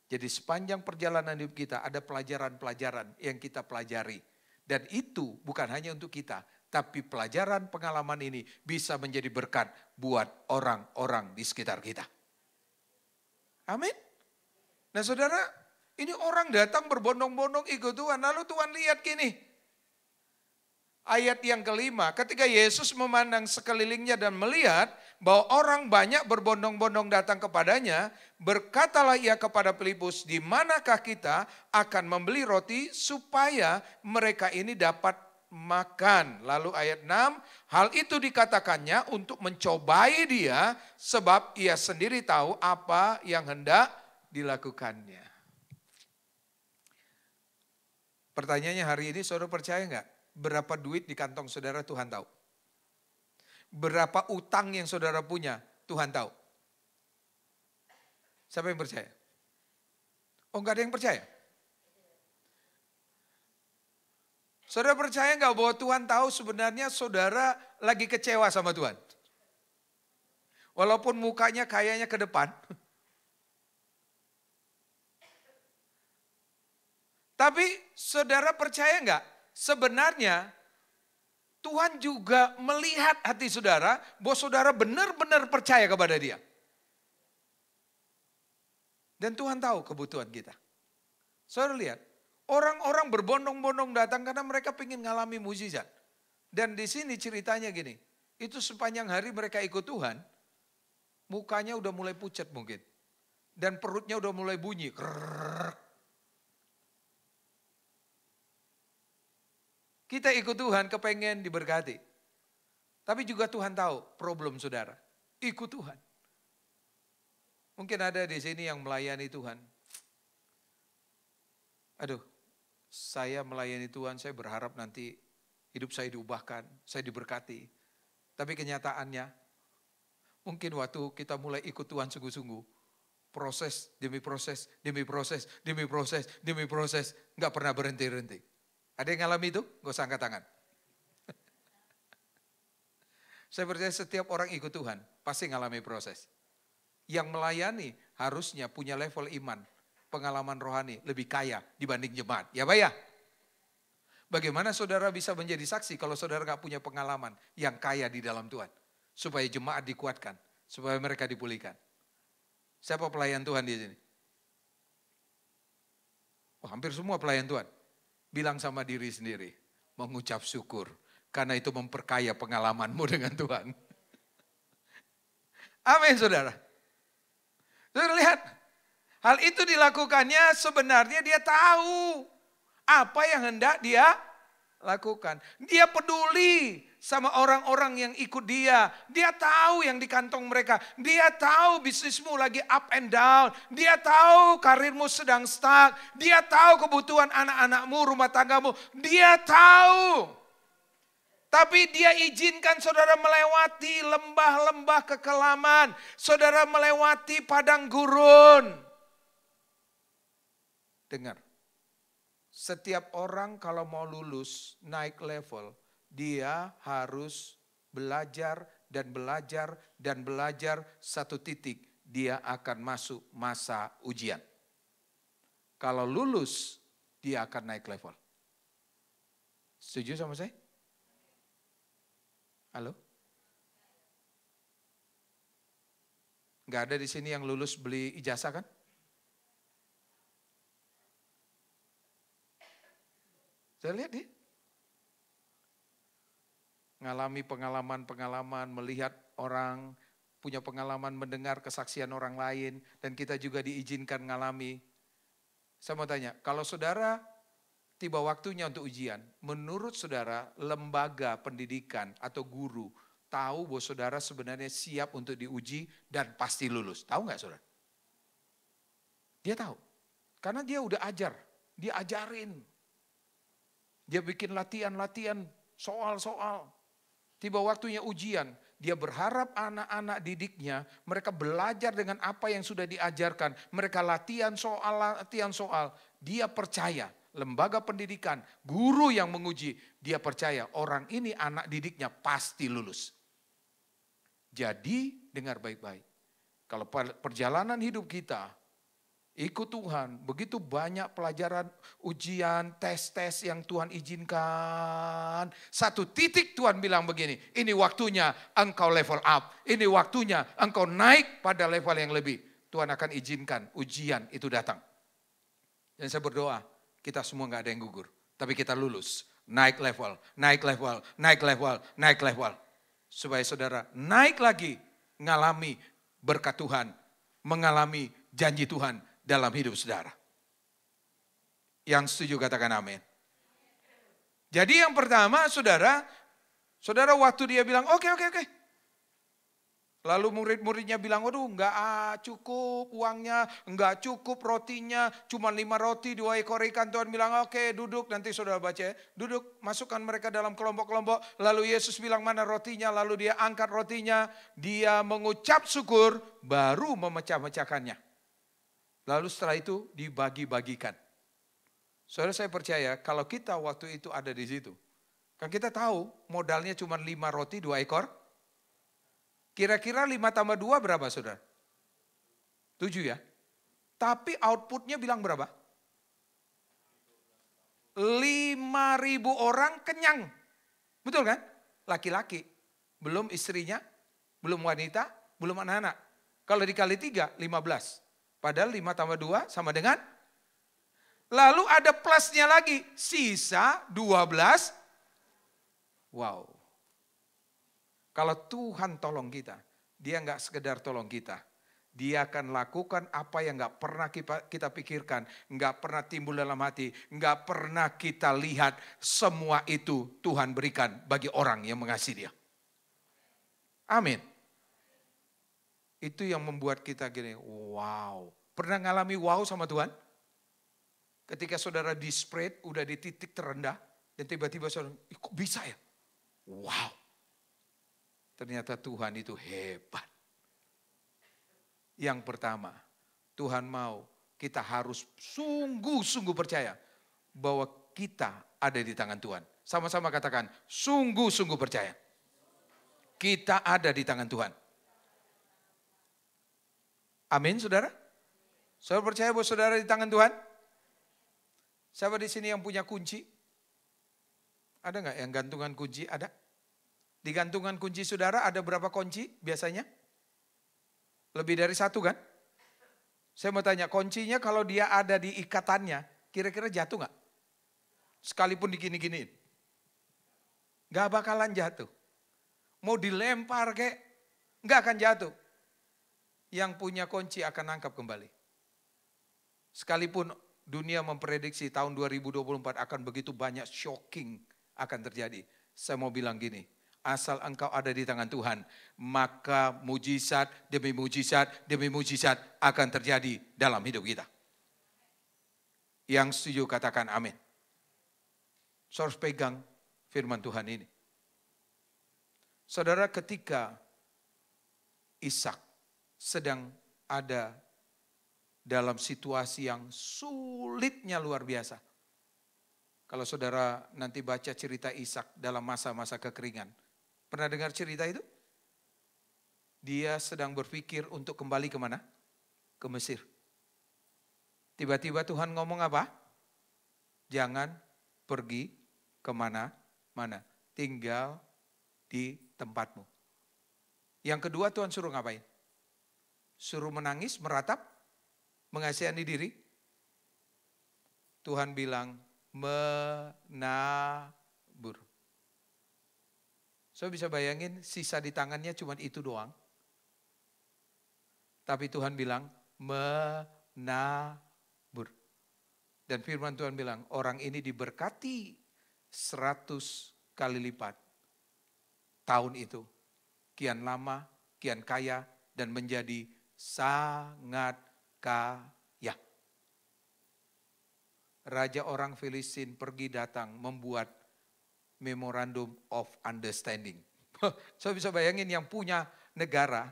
Jadi sepanjang perjalanan hidup kita ada pelajaran-pelajaran yang kita pelajari. Dan itu bukan hanya untuk kita, tapi pelajaran pengalaman ini bisa menjadi berkat buat orang-orang di sekitar kita. Amin. Nah saudara, ini orang datang berbondong-bondong ikut Tuhan, lalu Tuhan lihat gini. Ayat yang kelima, ketika Yesus memandang sekelilingnya dan melihat bahwa orang banyak berbondong-bondong datang kepadanya, berkatalah ia kepada Filipus, di manakah kita akan membeli roti supaya mereka ini dapat makan. Lalu ayat 6, hal itu dikatakannya untuk mencobai dia sebab ia sendiri tahu apa yang hendak dilakukannya. Pertanyaannya hari ini, saudara percaya enggak? Berapa duit di kantong saudara Tuhan tahu. Berapa utang yang saudara punya Tuhan tahu. Siapa yang percaya? Oh enggak ada yang percaya? Saudara percaya enggak bahwa Tuhan tahu sebenarnya saudara lagi kecewa sama Tuhan? Walaupun mukanya kayaknya ke depan. Tapi saudara percaya enggak? Sebenarnya Tuhan juga melihat hati saudara bahwa saudara benar-benar percaya kepada dia. Dan Tuhan tahu kebutuhan kita. Saudara lihat, orang-orang berbondong-bondong datang karena mereka ingin ngalami mujizat. Dan di sini ceritanya gini, itu sepanjang hari mereka ikut Tuhan, mukanya udah mulai pucat mungkin. Dan perutnya udah mulai bunyi. Kita ikut Tuhan kepengen diberkati. Tapi juga Tuhan tahu problem saudara. Ikut Tuhan. Mungkin ada di sini yang melayani Tuhan. Aduh, saya melayani Tuhan, saya berharap nanti hidup saya diubahkan, saya diberkati. Tapi kenyataannya, mungkin waktu kita mulai ikut Tuhan sungguh-sungguh, proses demi proses, demi proses, demi proses, demi proses. Nggak pernah berhenti-henti. Ada yang ngalami itu? Gak usah angkat tangan. Saya percaya setiap orang ikut Tuhan pasti ngalami proses. Yang melayani harusnya punya level iman, pengalaman rohani lebih kaya dibanding jemaat. Ya Pak ya? Bagaimana saudara bisa menjadi saksi kalau saudara gak punya pengalaman yang kaya di dalam Tuhan? Supaya jemaat dikuatkan, supaya mereka dipulihkan. Siapa pelayan Tuhan di sini? Oh, hampir semua pelayan Tuhan. Bilang sama diri sendiri, mengucap syukur. Karena itu memperkaya pengalamanmu dengan Tuhan. Amin saudara. Saudara lihat, hal itu dilakukannya sebenarnya dia tahu apa yang hendak dia lakukan. Dia peduli sama orang-orang yang ikut dia. Dia tahu yang di kantong mereka. Dia tahu bisnismu lagi up and down. Dia tahu karirmu sedang stuck. Dia tahu kebutuhan anak-anakmu, rumah tanggamu. Dia tahu. Tapi dia izinkan saudara melewati lembah-lembah kekelaman. Saudara melewati padang gurun. Dengar. Setiap orang kalau mau lulus, naik level, dia harus belajar dan belajar dan belajar satu titik. Dia akan masuk masa ujian. Kalau lulus, dia akan naik level. Setuju sama saya? Halo? Nggak ada di sini yang lulus beli ijazah kan? Saya lihat dia. Ngalami pengalaman-pengalaman, melihat orang, punya pengalaman mendengar kesaksian orang lain, dan kita juga diizinkan ngalami. Saya mau tanya, kalau saudara tiba waktunya untuk ujian, menurut saudara lembaga pendidikan atau guru tahu bahwa saudara sebenarnya siap untuk diuji dan pasti lulus. Tahu nggak saudara? Dia tahu. Karena dia udah ajar, dia ajarin. Dia bikin latihan-latihan, soal-soal. Tiba waktunya ujian, dia berharap anak-anak didiknya, mereka belajar dengan apa yang sudah diajarkan. Mereka latihan soal. Dia percaya, lembaga pendidikan, guru yang menguji, dia percaya orang ini anak didiknya pasti lulus. Jadi dengar baik-baik, kalau perjalanan hidup kita, ikut Tuhan, begitu banyak pelajaran, ujian, tes-tes yang Tuhan izinkan. Satu titik Tuhan bilang begini, ini waktunya engkau level up. Ini waktunya engkau naik pada level yang lebih. Tuhan akan izinkan ujian itu datang. Dan saya berdoa, kita semua gak ada yang gugur. Tapi kita lulus, naik level, naik level, naik level, naik level. Supaya saudara naik lagi, ngalami berkat Tuhan, mengalami janji Tuhan dalam hidup saudara. Yang setuju katakan amin. Jadi yang pertama saudara waktu dia bilang oke. Lalu murid-muridnya bilang waduh enggak cukup uangnya, enggak cukup rotinya, cuma 5 roti 2 ekor ikan. Tuhan bilang oke duduk, nanti saudara baca ya. Duduk, masukkan mereka dalam kelompok-kelompok. Lalu Yesus bilang mana rotinya, lalu dia angkat rotinya. Dia mengucap syukur, baru memecah-mecahkannya. Lalu setelah itu dibagi-bagikan. Saudara saya percaya kalau kita waktu itu ada di situ. Kan kita tahu modalnya cuma 5 roti 2 ekor. Kira-kira 5 tambah 2 berapa saudara? 7 ya. Tapi outputnya bilang berapa? 5.000 orang kenyang. Betul kan? Laki-laki. Belum istrinya, belum wanita, belum anak-anak. Kalau dikali 3, 15. Padahal 5 tambah 2 sama dengan. Lalu ada plusnya lagi. Sisa 12. Wow. Kalau Tuhan tolong kita. Dia enggak sekedar tolong kita. Dia akan lakukan apa yang enggak pernah kita pikirkan. Enggak pernah timbul dalam hati. Enggak pernah kita lihat. Semua itu Tuhan berikan bagi orang yang mengasihi dia. Amin. Itu yang membuat kita gini, wow. Pernah ngalami wow sama Tuhan? Ketika saudara di spread, udah di titik terendah. Dan tiba-tiba saudara, kok bisa ya? Wow. Ternyata Tuhan itu hebat. Yang pertama, Tuhan mau kita harus sungguh-sungguh percaya bahwa kita ada di tangan Tuhan. Sama-sama katakan, sungguh-sungguh percaya. Kita ada di tangan Tuhan. Amin, saudara? Saudara percaya bahwa saudara di tangan Tuhan? Siapa di sini yang punya kunci? Ada nggak yang gantungan kunci? Ada? Di gantungan kunci saudara ada berapa kunci biasanya? Lebih dari satu kan? Saya mau tanya, kuncinya kalau dia ada di ikatannya, kira-kira jatuh nggak? Sekalipun digini-giniin. Nggak bakalan jatuh. Mau dilempar kek, nggak akan jatuh. Yang punya kunci akan nangkap kembali. Sekalipun dunia memprediksi tahun 2024 akan begitu banyak shocking akan terjadi. Saya mau bilang gini, asal engkau ada di tangan Tuhan, maka mujizat demi mujizat akan terjadi dalam hidup kita. Yang setuju katakan amin. Saudara harus pegang firman Tuhan ini. Saudara, ketika Ishak sedang ada dalam situasi yang sulitnya luar biasa. Kalau saudara nanti baca cerita Ishak dalam masa-masa kekeringan. Pernah dengar cerita itu? Dia sedang berpikir untuk kembali kemana? Ke Mesir. Tiba-tiba Tuhan ngomong apa? Jangan pergi kemana-mana. Tinggal di tempatmu. Yang kedua Tuhan suruh ngapain? Suruh menangis, meratap, mengasihani diri. Tuhan bilang menabur. So bisa bayangin sisa di tangannya cuma itu doang. Tapi Tuhan bilang menabur. Dan firman Tuhan bilang orang ini diberkati 100 kali lipat. Tahun itu kian lama, kian kaya dan menjadi sangat kaya. Raja orang Filistin pergi datang membuat Memorandum of Understanding. So bisa bayangin yang punya negara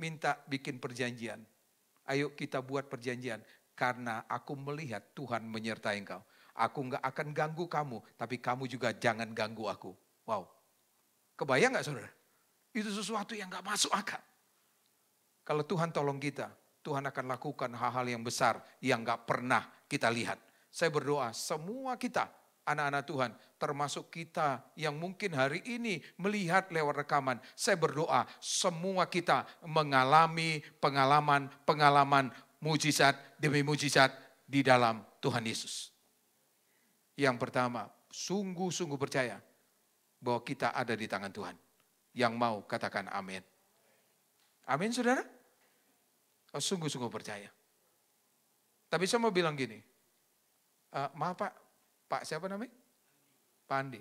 minta bikin perjanjian. Ayo kita buat perjanjian karena aku melihat Tuhan menyertai engkau. Aku nggak akan ganggu kamu, tapi kamu juga jangan ganggu aku. Wow, kebayang nggak saudara? Itu sesuatu yang nggak masuk akal. Kalau Tuhan tolong kita, Tuhan akan lakukan hal-hal yang besar yang nggak pernah kita lihat. Saya berdoa semua kita, anak-anak Tuhan, termasuk kita yang mungkin hari ini melihat lewat rekaman. Saya berdoa semua kita mengalami pengalaman mujizat demi mujizat di dalam Tuhan Yesus. Yang pertama, sungguh-sungguh percaya bahwa kita ada di tangan Tuhan. Yang mau katakan amin. Amin saudara? Oh, sungguh-sungguh percaya. Tapi saya mau bilang gini, maaf Pak siapa namanya? Pak Andi.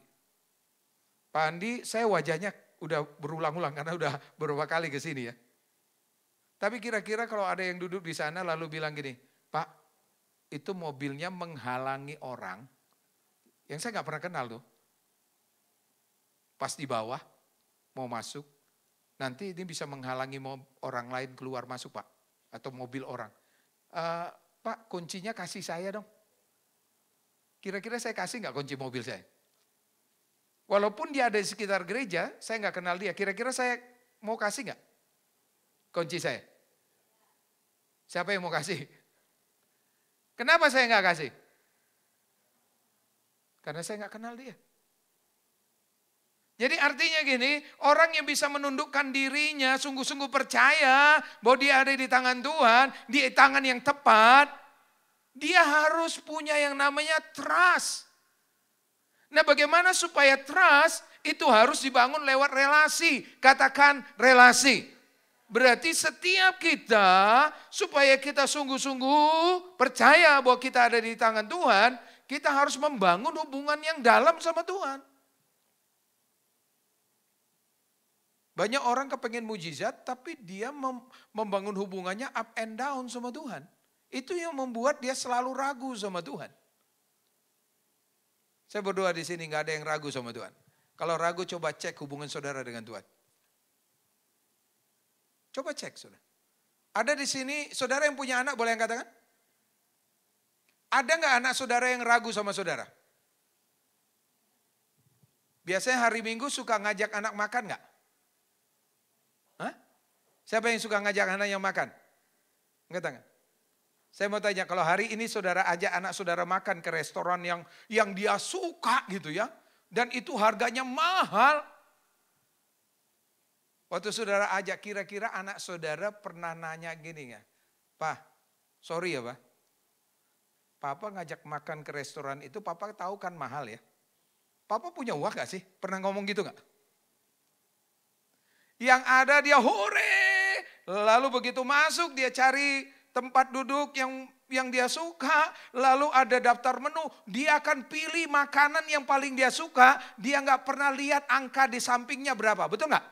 Pak Andi, saya wajahnya udah berulang-ulang karena udah beberapa kali ke sini ya. Tapi kira-kira kalau ada yang duduk di sana lalu bilang gini, Pak, itu mobilnya menghalangi orang yang saya nggak pernah kenal tuh. Pas di bawah, mau masuk, nanti ini bisa menghalangi orang lain keluar masuk Pak. Atau mobil orang. Pak, kuncinya kasih saya dong. Kira-kira saya kasih nggak kunci mobil saya? Walaupun dia ada di sekitar gereja, saya nggak kenal dia. Kira-kira saya mau kasih nggak kunci saya? Siapa yang mau kasih? Kenapa saya nggak kasih? Karena saya nggak kenal dia. Jadi artinya gini, orang yang bisa menundukkan dirinya, sungguh-sungguh percaya bahwa dia ada di tangan Tuhan, di tangan yang tepat, dia harus punya yang namanya trust. Nah bagaimana supaya trust itu harus dibangun lewat relasi. Katakan relasi. Berarti setiap kita, supaya kita sungguh-sungguh percaya bahwa kita ada di tangan Tuhan, kita harus membangun hubungan yang dalam sama Tuhan. Banyak orang kepengen mujizat, tapi dia membangun hubungannya up and down sama Tuhan. Itu yang membuat dia selalu ragu sama Tuhan. Saya berdoa di sini nggak ada yang ragu sama Tuhan. Kalau ragu coba cek hubungan saudara dengan Tuhan. Coba cek saudara. Ada di sini saudara yang punya anak, boleh yang katakan? Ada nggak anak saudara yang ragu sama saudara? Biasanya hari Minggu suka ngajak anak makan nggak? Hah? Siapa yang suka ngajak anak yang makan? Angkat tangan. Saya mau tanya, kalau hari ini saudara ajak anak saudara makan ke restoran yang dia suka gitu ya. Dan itu harganya mahal. Waktu saudara ajak, kira-kira anak saudara pernah nanya gini nggak? Pak, sorry ya Pak. Papa ngajak makan ke restoran itu, Papa tahu kan mahal ya. Papa punya uang gak sih? Pernah ngomong gitu gak? Yang ada dia hore. Lalu begitu masuk dia cari tempat duduk yang dia suka. Lalu ada daftar menu. Dia akan pilih makanan yang paling dia suka. Dia gak pernah lihat angka di sampingnya berapa. Betul gak?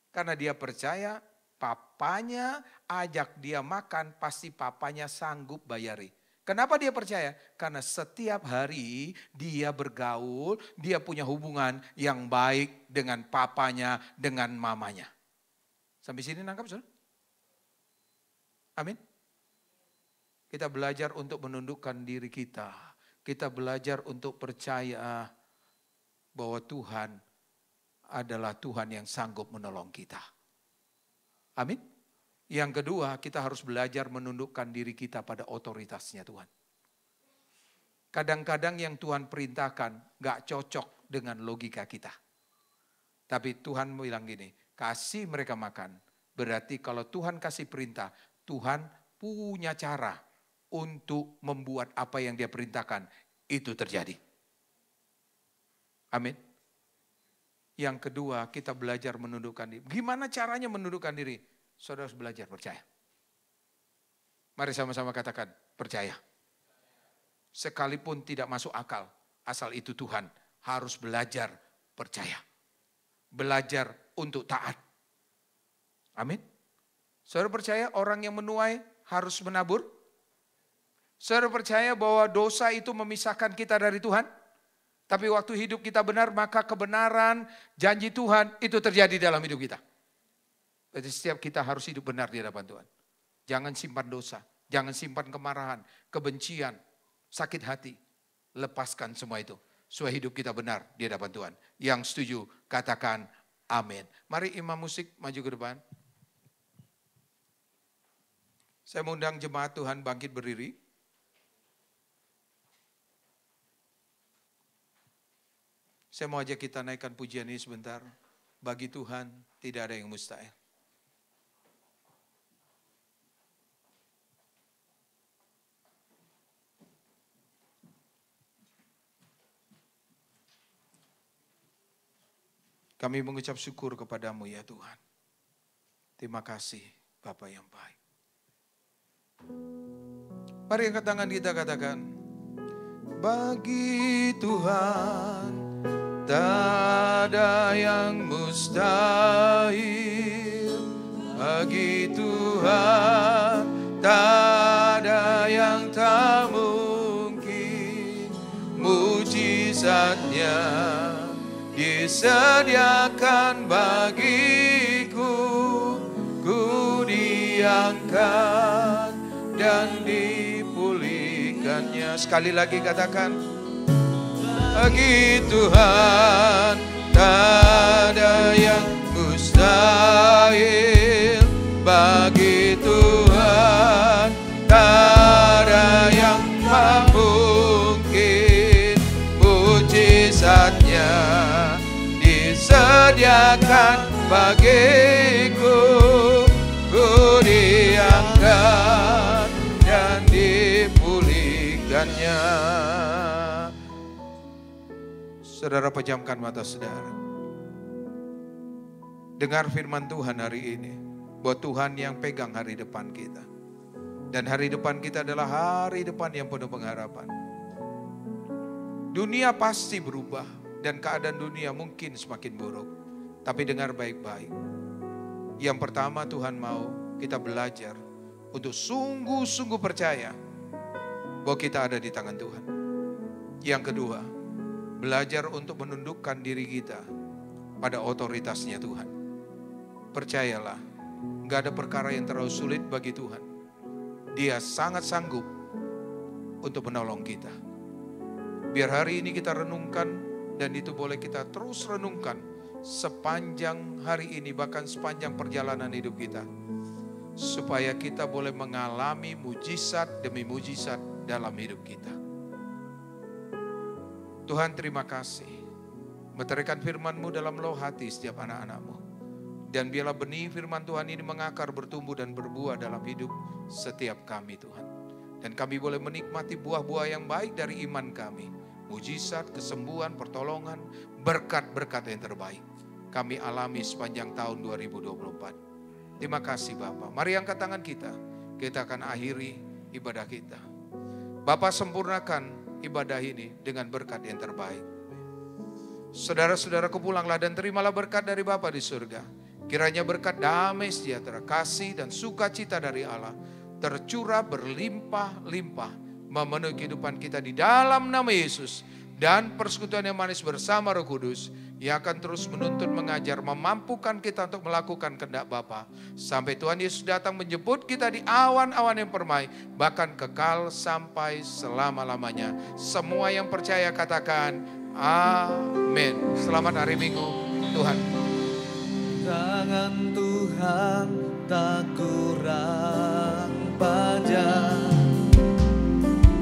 Karena dia percaya papanya ajak dia makan, pasti papanya sanggup bayari. Kenapa dia percaya? Karena setiap hari dia bergaul, dia punya hubungan yang baik dengan papanya, dengan mamanya. Sampai sini nangkap saudara? Amin. Kita belajar untuk menundukkan diri kita. Kita belajar untuk percaya bahwa Tuhan adalah Tuhan yang sanggup menolong kita. Amin. Yang kedua, kita harus belajar menundukkan diri kita pada otoritasnya Tuhan. Kadang-kadang yang Tuhan perintahkan gak cocok dengan logika kita. Tapi Tuhan bilang gini, kasih mereka makan. Berarti kalau Tuhan kasih perintah, Tuhan punya cara untuk membuat apa yang dia perintahkan itu terjadi. Amin. Yang kedua, kita belajar menundukkan diri. Gimana caranya menundukkan diri? Saudara harus belajar percaya. Mari sama-sama katakan percaya. Sekalipun tidak masuk akal, asal itu Tuhan, harus belajar percaya. Belajar untuk taat. Amin. Saudara percaya orang yang menuai harus menabur? Saudara percaya bahwa dosa itu memisahkan kita dari Tuhan? Tapi waktu hidup kita benar, maka kebenaran janji Tuhan itu terjadi dalam hidup kita. Jadi setiap kita harus hidup benar di hadapan Tuhan. Jangan simpan dosa, jangan simpan kemarahan, kebencian, sakit hati. Lepaskan semua itu. Supaya hidup kita benar di hadapan Tuhan. Yang setuju katakan amin. Mari imam musik maju ke depan. Saya mengundang jemaat Tuhan bangkit berdiri. Saya mau ajak kita naikkan pujian ini sebentar. Bagi Tuhan tidak ada yang mustahil. Kami mengucap syukur kepadamu ya Tuhan. Terima kasih Bapa yang baik. Mari angkat tangan kita katakan. Bagi Tuhan tak ada yang mustahil. Bagi Tuhan tak ada yang tak mungkin. Mujizatnya disediakan bagiku, ku diangkat dan dipulihkannya. Sekali lagi katakan, bagi Tuhan tak ada yang mustahil. Bagi Tuhan tak ada yang tak mungkin. Mujizatnya disediakan bagiku, ku diangkat dan dipulihkannya. Saudara pejamkan mata saudara. Dengar firman Tuhan hari ini. Bahwa Tuhan yang pegang hari depan kita. Dan hari depan kita adalah hari depan yang penuh pengharapan. Dunia pasti berubah. Dan keadaan dunia mungkin semakin buruk. Tapi dengar baik-baik. Yang pertama Tuhan mau kita belajar untuk sungguh-sungguh percaya bahwa kita ada di tangan Tuhan. Yang kedua, belajar untuk menundukkan diri kita pada otoritasnya Tuhan. Percayalah Nggak ada perkara yang terlalu sulit bagi Tuhan. Dia sangat sanggup untuk menolong kita. Biar hari ini kita renungkan, dan itu boleh kita terus renungkan sepanjang hari ini, bahkan sepanjang perjalanan hidup kita. Supaya kita boleh mengalami mujizat demi mujizat dalam hidup kita. Tuhan, terima kasih. Meteraikan firman-Mu dalam loh hati setiap anak-anak-Mu. Dan biarlah benih firman Tuhan ini mengakar, bertumbuh dan berbuah dalam hidup setiap kami Tuhan. Dan kami boleh menikmati buah-buah yang baik dari iman kami. Mujizat, kesembuhan, pertolongan, berkat-berkat yang terbaik. Kami alami sepanjang tahun 2024. Terima kasih Bapa. Mari angkat tangan kita. Kita akan akhiri ibadah kita. Bapa, sempurnakan ibadah ini dengan berkat yang terbaik. Saudara-saudaraku, pulanglah dan terimalah berkat dari Bapa di surga. Kiranya berkat damai sejahtera, kasih dan sukacita dari Allah tercurah berlimpah-limpah memenuhi kehidupan kita di dalam nama Yesus. Dan persekutuan yang manis bersama Roh Kudus yang akan terus menuntun, mengajar, memampukan kita untuk melakukan kehendak Bapa. Sampai Tuhan Yesus datang menjemput kita di awan-awan yang permai, bahkan kekal sampai selama-lamanya. Semua yang percaya katakan amin. Selamat hari Minggu Tuhan. Tangan Tuhan tak kurang panjang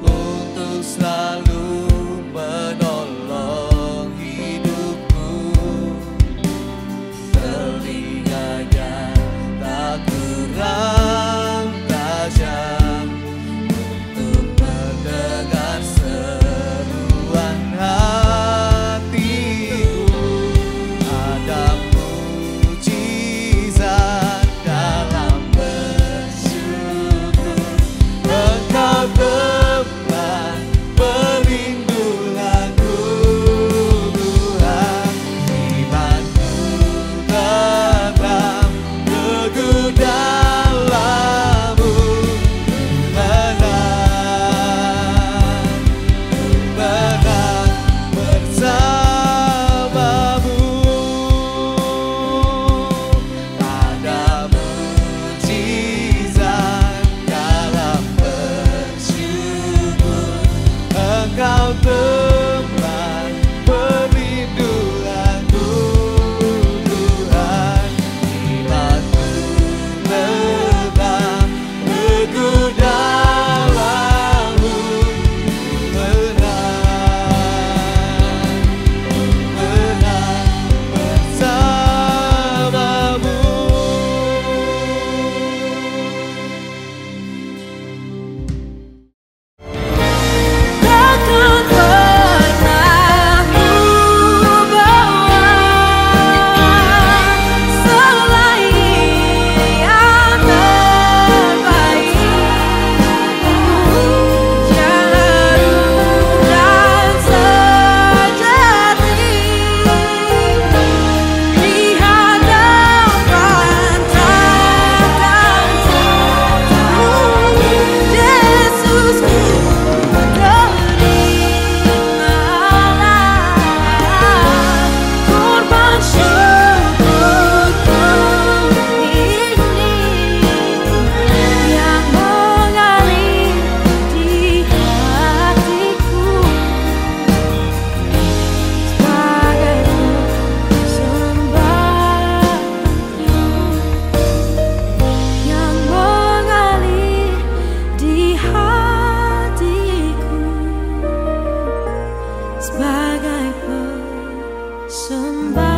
untuk selalu menolong hidupku. Telinganya tak kurang tajam untuk mendengar seruan hatiku. Ada mujizat dalam bersyukur. Engkau teman pelindunganku, Tuhan. Imanku tetap teguh dalam-Mu. Menang bersama-Mu. Ada mujizat dalam bersyukur. Engkau teman perlindunganku, Tuhan. Imanku tetap teguh dalam-Mu. Menang bersama-Mu. Takkan pernah ku bawa selain yang terbaik. Jarum dan sejati di hadapan takkan jatuh. Yesusku, terimalah korban syukurku ini yang mengalir di hatiku sebagai persembahanku yang mengalir di hatiku sebagai persembahan.